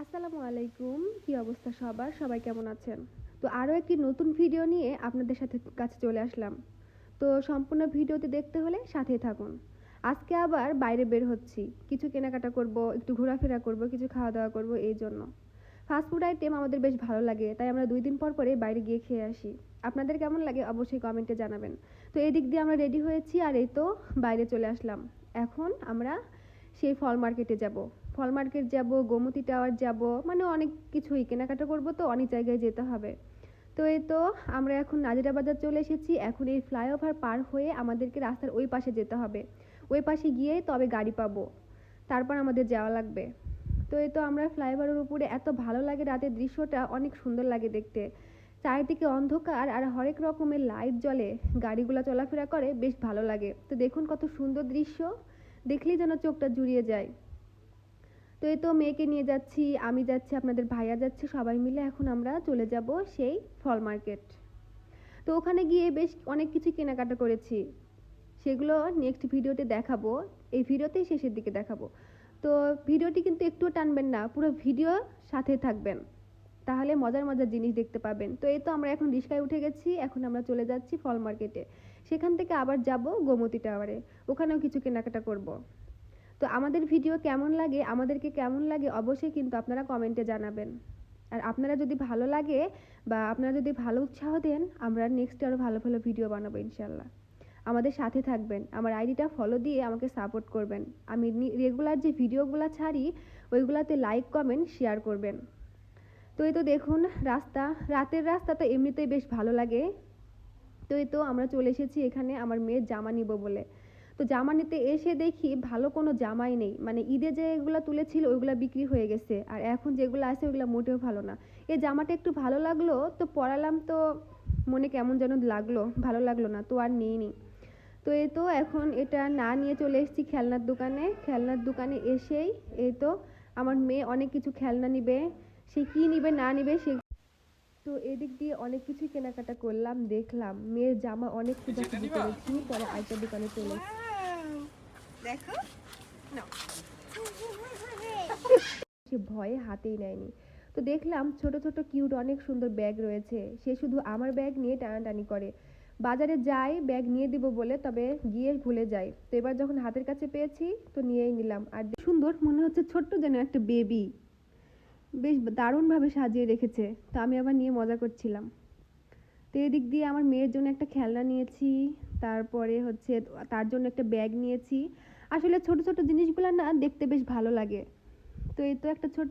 আসসালামু আলাইকুম। কি অবস্থা সবার? সবাই কেমন আছেন? তো আরও একটি নতুন ভিডিও নিয়ে আপনাদের কাছে চলে আসলাম। তো সম্পূর্ণ ভিডিওটি দেখতে হলে সাথেই থাকুন। আজকে আবার বাইরে বের হচ্ছি। কিছু কেনাকাটা করব, একটু ঘোরাফেরা করব, কিছু খাওয়া দাওয়া করব এই জন্য। ফাস্ট ফুড আইটেম আমাদের বেশ ভালো লাগে, তাই আমরা 2 দিন পর পরে বাইরে গিয়ে খেয়ে আসি। আপনাদের কেমন লাগে অবশ্যই কমেন্টে জানাবেন। তো এই দিক দিয়ে আমরা রেডি হয়েছি আর এই তো বাইরে চলে আসলাম। এখন আমরা সেই ফল মার্কেটে যাব। ফল মার্কেট যাব, গোমতী টাওয়ার যাব, মানে অনেক কিছুই কেনাকাটা করব, তো অনেক জায়গায় যেতে হবে। তো এই তো আমরা এখন নাজিরা বাজার চলে এসেছি। এখন এই ফ্লাইওভার পার হয়ে আমাদেরকে রাস্তার ওই পাশে যেতে হবে। ওই পাশে গিয়েই তবে গাড়ি পাবো, তারপর আমাদের যাওয়া লাগবে। তো এই তো আমরা ফ্লাইওভারের উপরে, এত ভালো লাগে রাতের দৃশ্যটা, অনেক সুন্দর লাগে দেখতে। চারিদিকে অন্ধকার আর হরেক রকমের লাইট জ্বলে, গাড়িগুলো চলাফেরা করে, বেশ ভালো লাগে। তো দেখুন কত সুন্দর দৃশ্য, দেখলেই যেন চোখটা জুড়িয়ে যায়। তো এই তো মেয়েকে নিয়ে যাচ্ছি, আমি যাচ্ছি, আপনাদের ভাইয়া যাচ্ছে, সবাই মিলে এখন আমরা চলে যাব সেই ফল মার্কেট। তো ওখানে গিয়ে বেশ অনেক কিছু কেনাকাটা করেছি, সেগুলো নেক্সট ভিডিওতে দেখাবো। এই ভিডিওতেই শেষের দিকে দেখাবো। তো ভিডিওটি কিন্তু একটুও টানবেন না, পুরো ভিডিও সাথে থাকবেন, তাহলে মজার মজার জিনিস দেখতে পাবেন। তো এই তো আমরা এখন রিক্সায় উঠে গেছি, এখন আমরা চলে যাচ্ছি ফল মার্কেটে। সেখান থেকে আবার যাব গোমতী টাওয়ারে, ওখানেও কিছু কেনাকাটা করব। তো আমাদের ভিডিও কেমন লাগে, আমাদেরকে কেমন লাগে, অবশ্যই কিন্তু আপনারা কমেন্টে জানাবেন। আর আপনারা যদি ভালো লাগে বা আপনারা যদি ভালো উৎসাহ দেন, আমরা নেক্সট আরও ভালো ভালো ভিডিও বানাবো ইনশাল্লাহ। আমাদের সাথে থাকবেন, আমার আইডিটা ফলো দিয়ে আমাকে সাপোর্ট করবেন। আমি রেগুলার যে ভিডিওগুলো ছাড়ি ওইগুলাতে লাইক কমেন্ট শেয়ার করবেন। তো এই তো দেখুন রাস্তা, রাতের রাস্তা তো এমনিতেই বেশ ভালো লাগে। তো এই তো আমরা চলে এসেছি এখানে আমার মেয়ের জামা নিব বলে। তো জামা নিতে এসে দেখি ভালো কোনো জামাই নেই, মানে ঈদে যেগুলো তুলেছিল ওইগুলো বিক্রি হয়ে গেছে, আর এখন যেগুলো আছে ওইগুলো মোটেও ভালো না। এই জামাটা একটু ভালো লাগলো তো পরালাম, তো মনে কেমন যেন লাগলো, ভালো লাগলো না, তো আর নিইনি। তো এই তো এখন এটা না নিয়ে চলে এসেছি খেলনার দোকানে। খেলনার দোকানে এসেই এই তো আমার মেয়ে অনেক কিছু খেলনা নিবে, সে কি নিবে না নিবে সে। তো এদিক দিয়ে অনেক কিছুই কেনাকাটা করলাম, দেখলাম মেয়ের জামা অনেক খোঁজাখুঁজি করেছি, পরে আরেকটা দোকানে চলে এসেছি। দেখো নাও, সে ভয়ে হাতেই নেয়নি। তো দেখলাম ছোট ছোট কিউট অনেক সুন্দর ব্যাগ রয়েছে, সে শুধু আমার ব্যাগ নিয়ে টানাটানি করে। বাজারে যাই ব্যাগ নিয়ে দিব বলে, তবে গিয়ে ভুলে যাই। তো এবার যখন হাতের কাছে পেয়েছি তো নিয়েই নিলাম, আর সুন্দর মনে হচ্ছে ছোট্ট যেন একটা বেবি, বেশ দারুণভাবে সাজিয়ে রেখেছে। তো আমি আবার নিয়ে মজা করছিলাম। তো এদিক দিয়ে আমার মেয়ের জন্য একটা খেলনা নিয়েছি, তারপরে হচ্ছে তার জন্য একটা ব্যাগ নিয়েছি। আসলে ছোট ছোট জিনিসগুলো না দেখতে বেশ ভালো লাগে। তো এই তো একটা ছোট